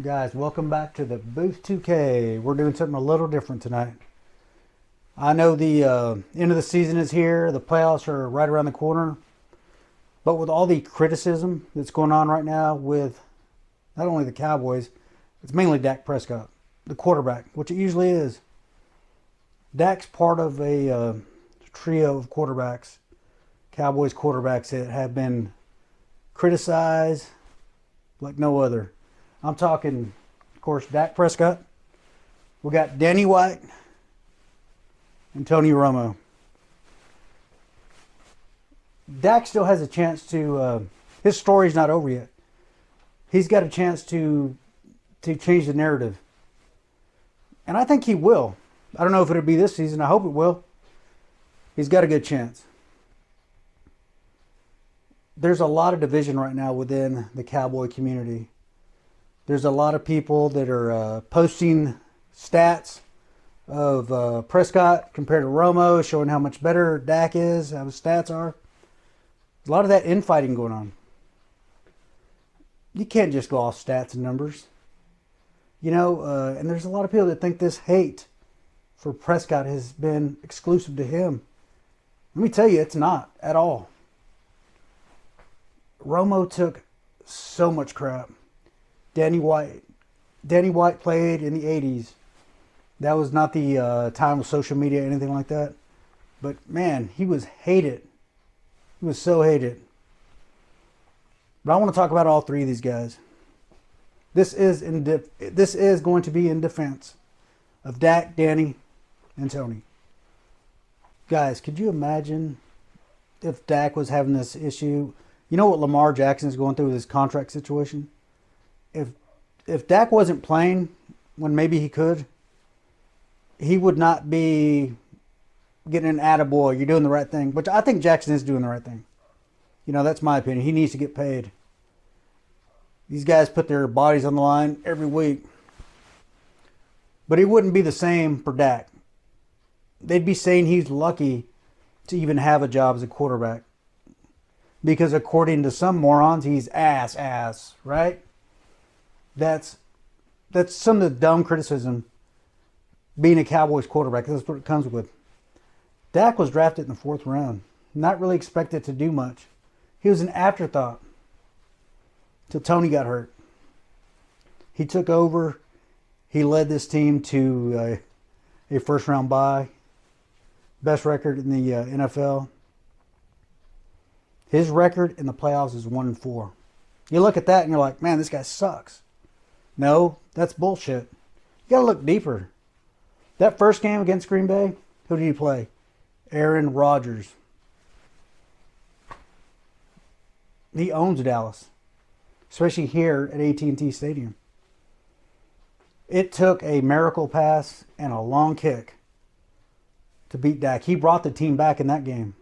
Guys, welcome back to the Booth 2K. We're doing something a little different tonight. I know the end of the season is here. The playoffs are right around the corner. But with all the criticism that's going on right now with not only the Cowboys, it's mainly Dak Prescott, the quarterback, which it usually is. Dak's part of a trio of quarterbacks, Cowboys quarterbacks that have been criticized like no other. I'm talking, of course, Dak Prescott. We got Danny White and Tony Romo. Dak still has a chance to. His story's not over yet. He's got a chance to change the narrative, and I think he will. I don't know if it'll be this season. I hope it will. He's got a good chance. There's a lot of division right now within the Cowboy community. There's a lot of people that are posting stats of Prescott compared to Romo, showing how much better Dak is, how his stats are. A lot of that infighting going on. You can't just go off stats and numbers. And there's a lot of people that think this hate for Prescott has been exclusive to him. Let me tell you, it's not at all. Romo took so much crap. Danny White played in the 80s. That was not the time of social media or anything like that. But man, he was hated. He was so hated. But I want to talk about all three of these guys. This is going to be in defense of Dak, Danny, and Tony. Guys, could you imagine if Dak was having this issue? You know what Lamar Jackson is going through with his contract situation? If Dak wasn't playing when maybe he could, he would not be getting an attaboy, you're doing the right thing. Which I think Jackson is doing the right thing. That's my opinion. He needs to get paid. These guys put their bodies on the line every week. But it wouldn't be the same for Dak. They'd be saying he's lucky to even have a job as a quarterback. Because according to some morons, he's ass, right? That's some of the dumb criticism being a Cowboys quarterback. That's what it comes with. Dak was drafted in the 4th round. Not really expected to do much. He was an afterthought till Tony got hurt. He took over. He led this team to a first-round bye. Best record in the NFL. His record in the playoffs is 1-4. You look at that and you're like, man, this guy sucks. No, that's bullshit. You got to look deeper. That first game against Green Bay, who did he play? Aaron Rodgers. He owns Dallas, especially here at AT&T Stadium. It took a miracle pass and a long kick to beat Dak. He brought the team back in that game.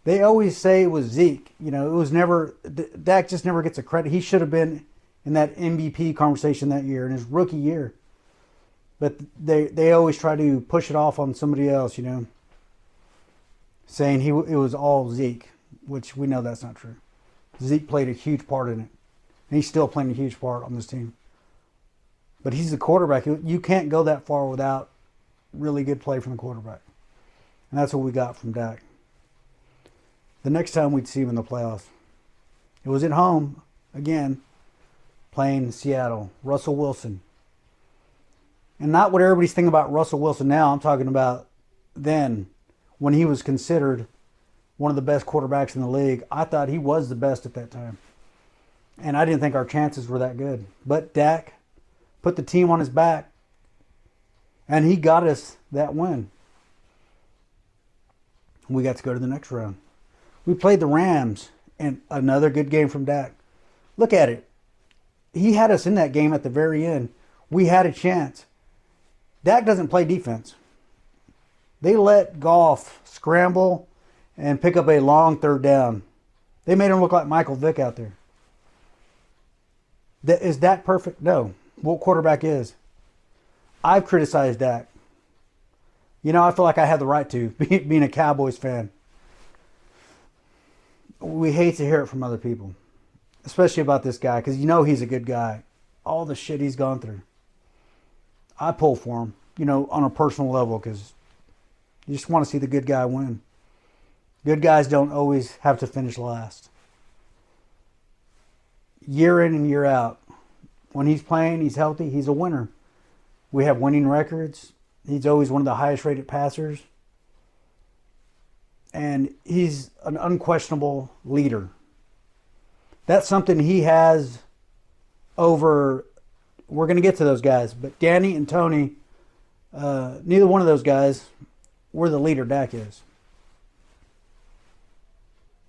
They always say it was Zeke. It was never, Dak just never gets a credit. He should have been in that MVP conversation that year, in his rookie year. But they always try to push it off on somebody else, saying it was all Zeke, which we know that's not true. Zeke played a huge part in it. And he's still playing a huge part on this team. But he's the quarterback. You can't go that far without really good play from the quarterback. And that's what we got from Dak. The next time we'd see him in the playoffs, it was at home, again, playing Seattle. Russell Wilson. And not what everybody's thinking about Russell Wilson now. I'm talking about then, when he was considered one of the best quarterbacks in the league. I thought he was the best at that time. And I didn't think our chances were that good. But Dak put the team on his back, and he got us that win. We got to go to the next round. We played the Rams, and another good game from Dak. Look at it. He had us in that game at the very end. We had a chance. Dak doesn't play defense. They let Goff scramble and pick up a long 3rd down. They made him look like Michael Vick out there. Is Dak perfect? No. What quarterback is? I've criticized Dak. I feel like I have the right to, being a Cowboys fan. We hate to hear it from other people, especially about this guy, because he's a good guy. all the shit he's gone through. I pull for him, you know, on a personal level, because you just want to see the good guy win. Good guys don't always have to finish last. Year in and year out, when he's playing, he's healthy, he's a winner. We have winning records. He's always one of the highest rated passers. And he's an unquestionable leader. That's something he has over, we're going to get to those guys, but Danny and Tony, neither one of those guys were the leader Dak is.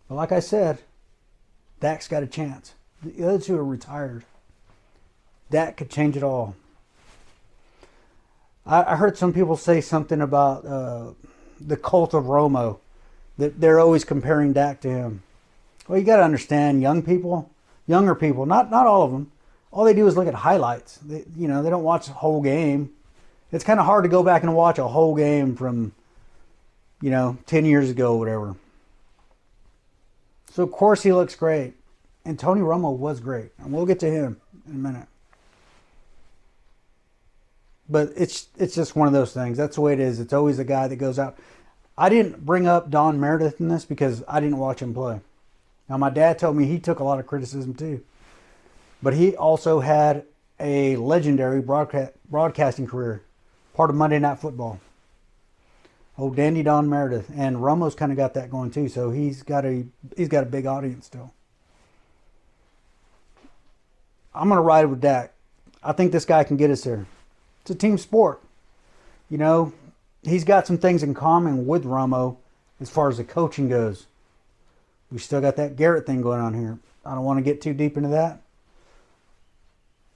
But like I said, Dak's got a chance. The other two are retired. Dak could change it all. I heard some people say something about the cult of Romo, that they're always comparing Dak to him. Well, you got to understand, younger people, not all of them, all they do is look at highlights. They don't watch the whole game. It's kind of hard to go back and watch a whole game from, 10 years ago or whatever. So, of course, he looks great. And Tony Romo was great. And we'll get to him in a minute. But it's just one of those things. That's the way it is. It's always the guy that goes out. I didn't bring up Don Meredith in this because I didn't watch him play. Now, my dad told me he took a lot of criticism too. But he also had a legendary broadcasting career, part of Monday Night Football. Old Dandy Don Meredith. And Romo's kind of got that going too, so he's got a big audience still. I'm going to ride with Dak. I think this guy can get us there. It's a team sport. He's got some things in common with Romo as far as the coaching goes. We still got that Garrett thing going on here. I don't want to get too deep into that.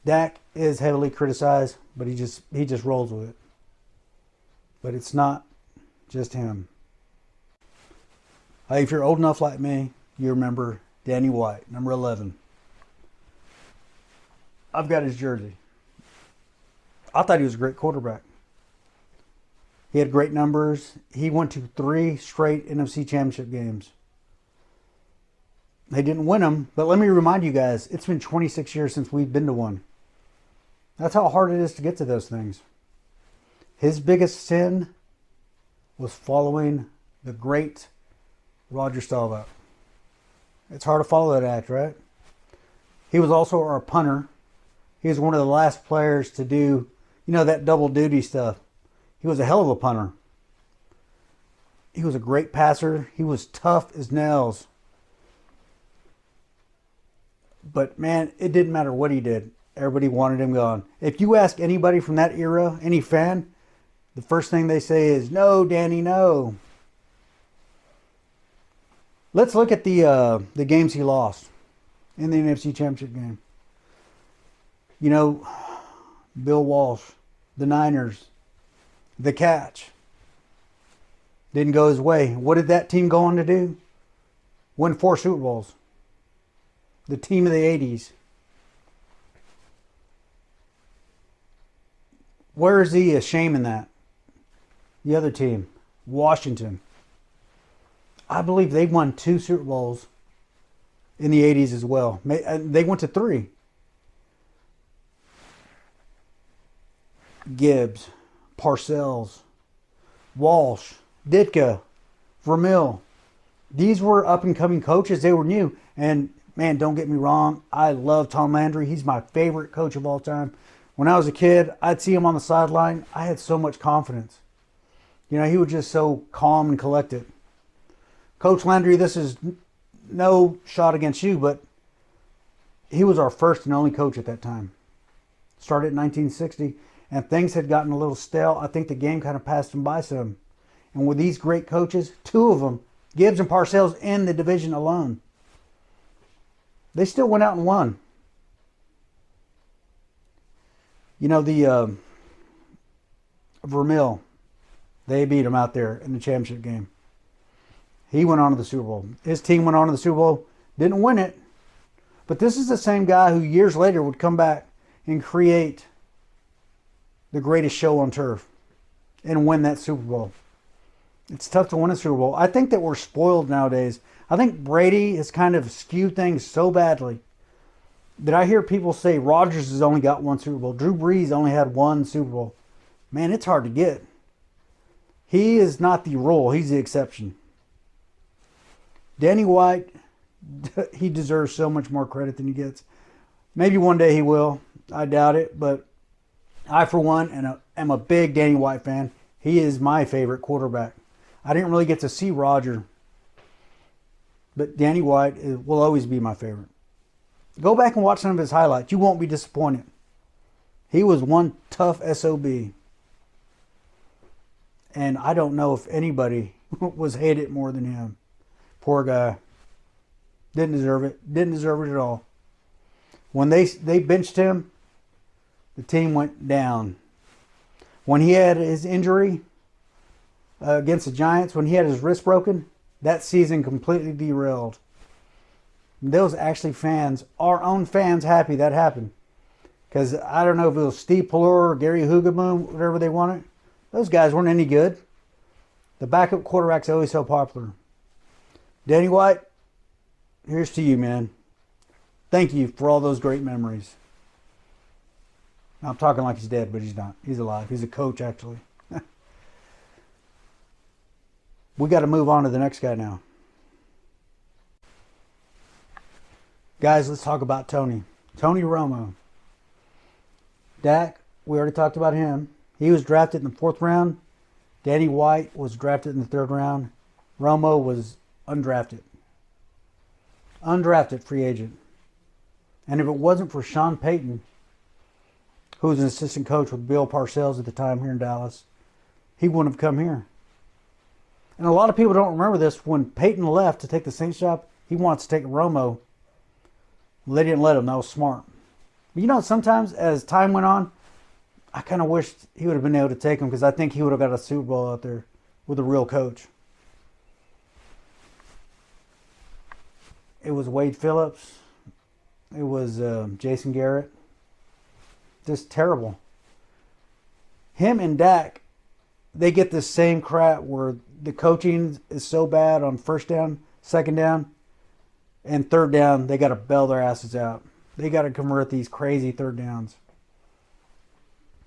Dak is heavily criticized, but he just rolls with it. But it's not just him. If you're old enough like me, you remember Danny White, number 11. I've got his jersey. I thought he was a great quarterback. He had great numbers. He went to 3 straight NFC Championship games. They didn't win them, but let me remind you guys, it's been 26 years since we've been to one. That's how hard it is to get to those things. His biggest sin was following the great Roger Staubach. It's hard to follow that act, right? He was also our punter. He was one of the last players to do, that double duty stuff. He was a hell of a punter. He was a great passer. He was tough as nails. But man, it didn't matter what he did. Everybody wanted him gone. If you ask anybody from that era, any fan, the first thing they say is, "No, Danny, no." Let's look at the games he lost in the NFC Championship game. Bill Walsh, the Niners, the catch. Didn't go his way. What did that team go on to do? Win 4 Super Bowls. The team of the 80s. Where is the shame in that? The other team, Washington. I believe they won 2 Super Bowls in the 80s as well. They went to 3. Gibbs, Parcells, Walsh, Ditka, Vermeil. These were up-and-coming coaches. They were new. And, man, don't get me wrong. I love Tom Landry. He's my favorite coach of all time. When I was a kid, I'd see him on the sideline. I had so much confidence. He was just so calm and collected. Coach Landry, this is no shot against you, but he was our first and only coach at that time. Started in 1960. And things had gotten a little stale. I think the game kind of passed him by some. And with these great coaches, 2 of them, Gibbs and Parcells, in the division alone, they still went out and won. The Vermeil, they beat him out there in the championship game. He went on to the Super Bowl. His team went on to the Super Bowl, didn't win it. But this is the same guy who years later would come back and create the greatest show on turf and win that Super Bowl. It's tough to win a Super Bowl. I think that we're spoiled nowadays. I think Brady has kind of skewed things so badly Did I hear people say Rodgers has only got one Super Bowl? Drew Brees only had one Super Bowl. Man, it's hard to get. He is not the rule. He's the exception. Danny White, he deserves so much more credit than he gets. Maybe one day he will. I doubt it. But I, for one, am a big Danny White fan. He is my favorite quarterback. I didn't really get to see Roger, but Danny White will always be my favorite. Go back and watch some of his highlights. You won't be disappointed. He was one tough SOB. And I don't know if anybody was hated more than him. Poor guy. Didn't deserve it. Didn't deserve it at all. When they benched him, the team went down. When he had his injury against the Giants, when he had his wrist broken, that season completely derailed. There was actually fans, our own fans, happy that happened. Because I don't know if it was Steve Pelor or Gary Hugabone, whatever they wanted. Those guys weren't any good. The backup quarterback's always so popular. Danny White, here's to you, man. Thank you for all those great memories. I'm talking like he's dead, but he's not. He's alive. He's a coach, actually. We got to move on to the next guy now. Guys, let's talk about Tony. Tony Romo. Dak, we already talked about him. He was drafted in the 4th round. Danny White was drafted in the 3rd round. Romo was undrafted. Undrafted free agent. And if it wasn't for Sean Payton, who was an assistant coach with Bill Parcells at the time here in Dallas, he wouldn't have come here. And a lot of people don't remember this. When Payton left to take the Saints job, he wanted to take Romo. Well, they didn't let him. That was smart. But you know, sometimes as time went on, I kind of wished he would have been able to take him because I think he would have got a Super Bowl out there with a real coach. It was Wade Phillips. It was Jason Garrett. Just terrible. Him and Dak, they get the same crap where the coaching is so bad on 1st down, 2nd down, and 3rd down, they got to bail their asses out. They got to convert these crazy 3rd downs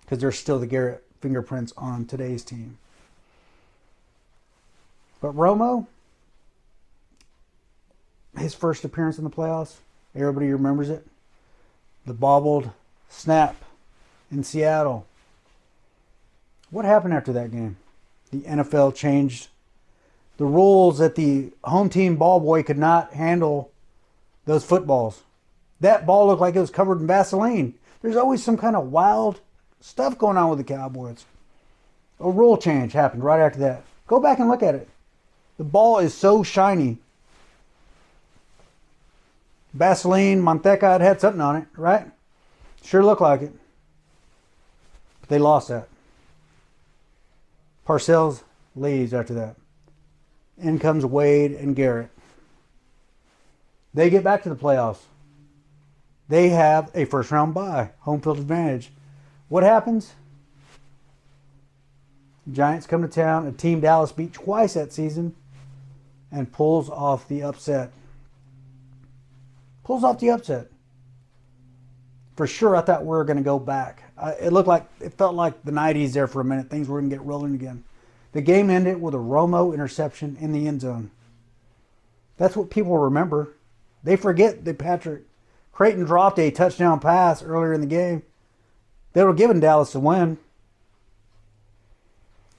because there's still the Garrett fingerprints on today's team. But Romo, his first appearance in the playoffs, everybody remembers it. The bobbled snap in Seattle. What happened after that game? The NFL changed the rules that the home team ball boy could not handle those footballs. That ball looked like it was covered in Vaseline. There's always some kind of wild stuff going on with the Cowboys. A rule change happened right after that. Go back and look at it. The ball is so shiny. Vaseline, Manteca, it had something on it, right? Sure looked like it. But they lost that. Parcells leaves after that. In comes Wade and Garrett. They get back to the playoffs. They have a 1st round bye. Home field advantage. What happens? Giants come to town. A team Dallas beat twice that season. And pulls off the upset. Pulls off the upset. For sure, I thought we were going to go back. It felt like the 90s there for a minute. Things were going to get rolling again. The game ended with a Romo interception in the end zone. That's what people remember. They forget that Patrick Creighton dropped a touchdown pass earlier in the game. They were giving Dallas a win.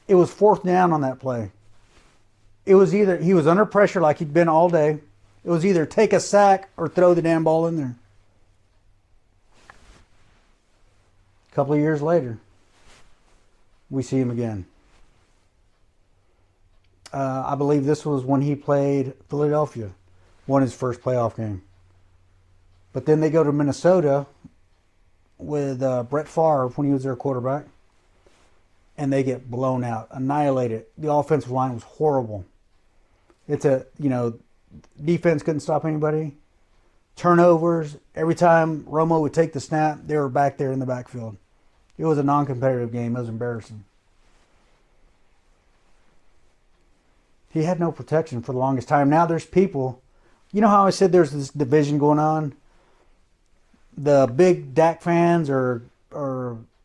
It was 4th down on that play. It was either he was under pressure like he'd been all day. It was either take a sack or throw the damn ball in there. A couple of years later, we see him again. I believe this was when he played Philadelphia, won his first playoff game. But then they go to Minnesota with Brett Favre when he was their quarterback, and they get blown out, annihilated. The offensive line was horrible. Defense couldn't stop anybody. Turnovers. Every time Romo would take the snap, they were back there in the backfield. It was a non-competitive game. It was embarrassing. He had no protection for the longest time. Now there's people. You know how I said there's this division going on? the big Dak fans are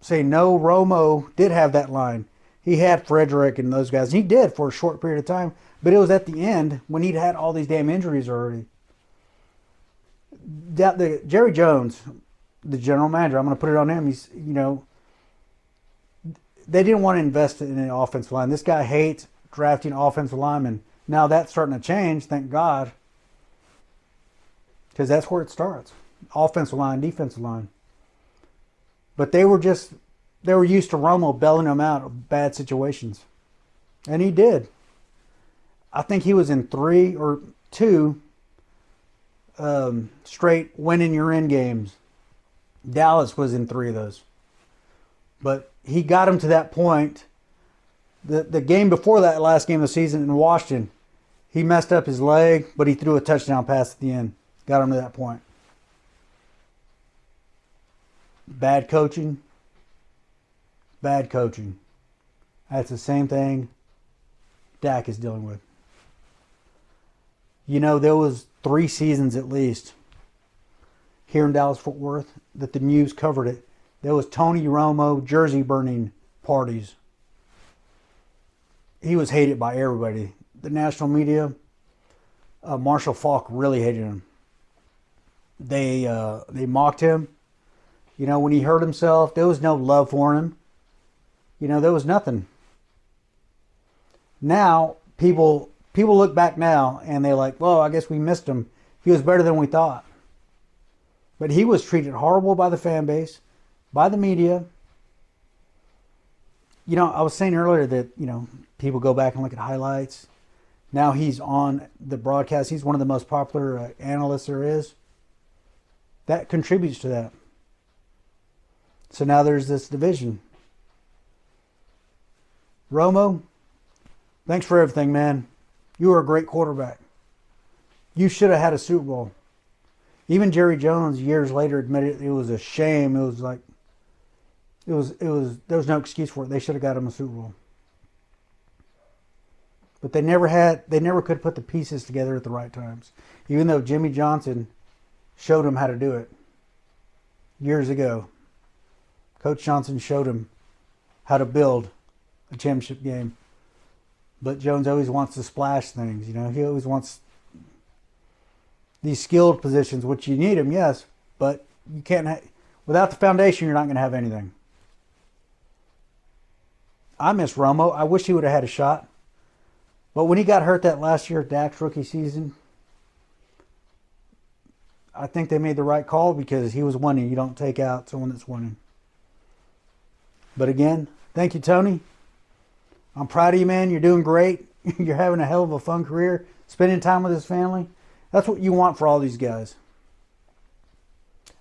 saying no. Romo did have that line. He had Frederick and those guys. He did for a short period of time, but it was at the end when he'd had all these damn injuries already. Jerry Jones, the general manager, I'm going to put it on him. He's, they didn't want to invest in an offensive line. This guy hates drafting offensive linemen. Now that's starting to change, thank God, because that's where it starts. Offensive line, defensive line. But they were used to Romo bailing them out of bad situations. And he did. I think he was in 3 or 2 straight winning your in games. Dallas was in 3 of those. But he got him to that point. The game before that last game of the season in Washington, he messed up his leg, but he threw a touchdown pass at the end. Got him to that point. Bad coaching. Bad coaching. That's the same thing Dak is dealing with. There was 3 seasons at least here in Dallas-Fort Worth that the news covered it. There was Tony Romo jersey burning parties. He was hated by everybody. The national media, Marshall Faulk really hated him. They mocked him. When he hurt himself, there was no love for him. There was nothing. Now, people look back now and they're like, well, I guess we missed him. He was better than we thought. But he was treated horrible by the fan base, by the media. I was saying earlier that, people go back and look at highlights. Now he's on the broadcast. He's one of the most popular analysts there is. That contributes to that. So now there's this division. Romo, thanks for everything, man. You were a great quarterback. You should have had a Super Bowl. Even Jerry Jones years later admitted it was a shame. It was like there was no excuse for it. They should have got him a Super Bowl. But they never could put the pieces together at the right times. Even though Jimmy Johnson showed him how to do it years ago. Coach Johnson showed him how to build a championship game. But Jones always wants to splash things, He always wants these skilled positions, which you need them, yes. But you can't without the foundation, you're not going to have anything. I miss Romo. I wish he would have had a shot. But when he got hurt that last year, Dak's rookie season, I think they made the right call because he was winning. You don't take out someone that's winning. But again, thank you, Tony. I'm proud of you, man. You're doing great. You're having a hell of a fun career. Spending time with his family. That's what you want for all these guys.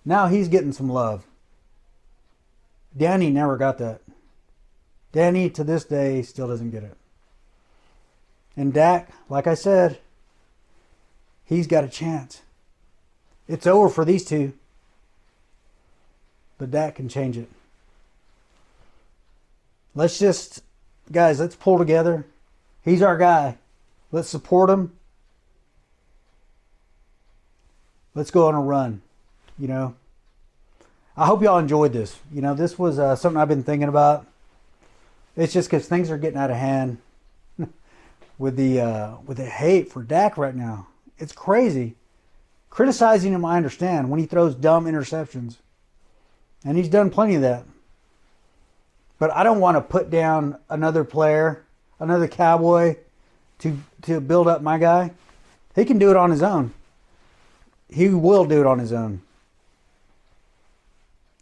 Now he's getting some love. Danny never got that. Danny, to this day, still doesn't get it. And Dak, like I said, he's got a chance. It's over for these two. But Dak can change it. Let's pull together. He's our guy. Let's support him. Let's go on a run. I hope y'all enjoyed this. This was something I've been thinking about. It's just because things are getting out of hand with the hate for Dak right now. It's crazy. Criticizing him, I understand, when he throws dumb interceptions. And he's done plenty of that. But I don't want to put down another player, another Cowboy, to build up my guy. He can do it on his own. He will do it on his own.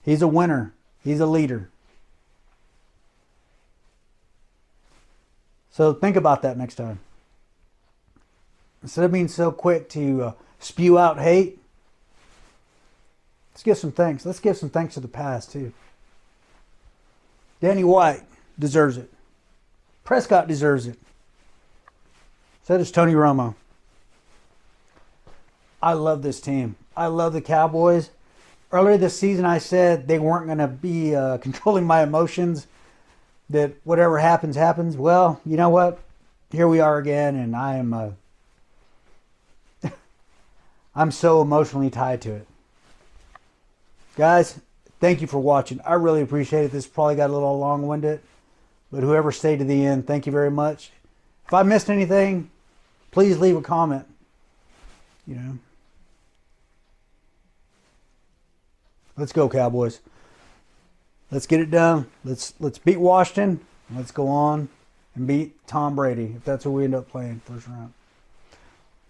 He's a winner. He's a leader. So think about that next time. Instead of being so quick to spew out hate, let's give some thanks. Let's give some thanks to the past too. Danny White deserves it. Prescott deserves it. So does Tony Romo. I love this team. I love the Cowboys. Earlier this season I said they weren't going to be controlling my emotions, that whatever happens, happens. Well, you know what? Here we are again, and I am I'm so emotionally tied to it. Guys, thank you for watching. I really appreciate it. This probably got a little long-winded, but whoever stayed to the end, thank you very much. If I missed anything, please leave a comment. You know. Let's go, Cowboys. Let's get it done. Let's beat Washington. Let's go on and beat Tom Brady, if that's who we end up playing first round.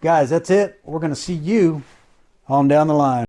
Guys, that's it. We're going to see you on down the line.